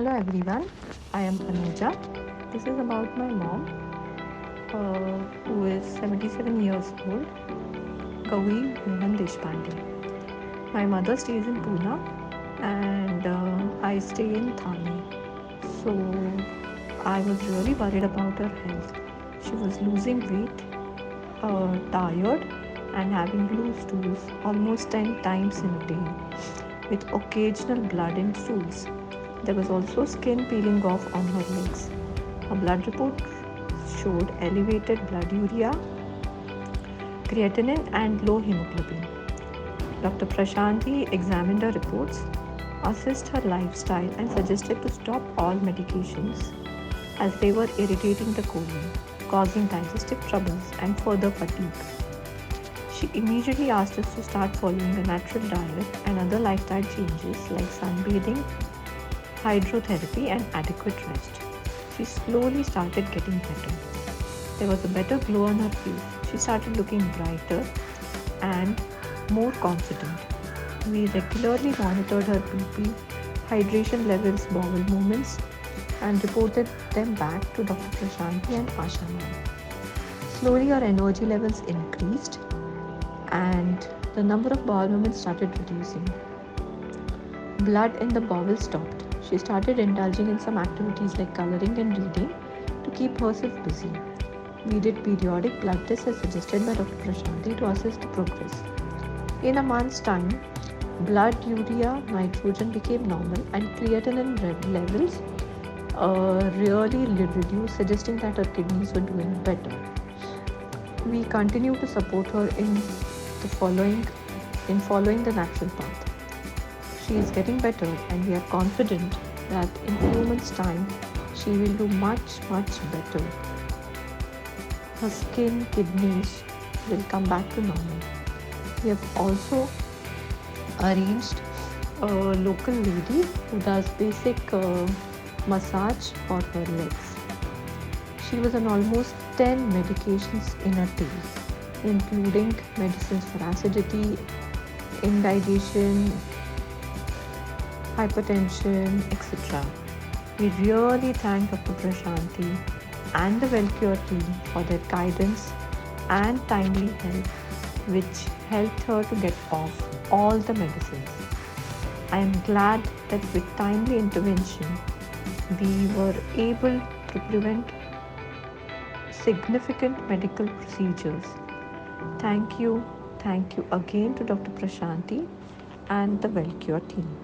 Hello everyone, I am Anuja. This is about my mom, who is 77 years old, Gouri Deshpande. My mother stays in Pune and I stay in Thane. So I was really worried about her health. She was losing weight, tired, and having loose stools almost 10 times in a day, with occasional blood in stools. There was also skin peeling off on her legs. A blood report showed elevated blood urea, creatinine, and low hemoglobin. Dr. Prashanti examined her reports, assessed her lifestyle, and suggested to stop all medications as they were irritating the colon, causing digestive troubles and further fatigue. She immediately asked us to start following a natural diet and other lifestyle changes like sunbathing, hydrotherapy, and adequate rest. She slowly started getting better. There was a better glow on her face. She started looking brighter and more confident. We regularly monitored her BP, hydration levels, bowel movements, and reported them back to Dr. Prashanti and Asha ma'am. Slowly, her energy levels increased and the number of bowel movements started reducing. Blood in the bowel stopped. She started indulging in some activities like coloring and reading to keep herself busy. We did periodic blood tests as suggested by Dr. Prashanti to assess the progress. In a month's time, blood urea nitrogen became normal and creatinine levels really reduced, suggesting that her kidneys were doing better. We continue to support her in following the natural path. She is getting better and we are confident that in few months' time she will do much better. Her skin, kidneys will come back to normal. We have also arranged a local lady who does basic massage for her legs. She was on almost 10 medications in a day, including medicines for acidity, indigestion, hypertension, etc. We really thank Dr. Prashanti and the Wellcure team for their guidance and timely help, which helped her to get off all the medicines. I am glad that with timely intervention, we were able to prevent significant medical procedures. Thank you again to Dr. Prashanti and the Wellcure team.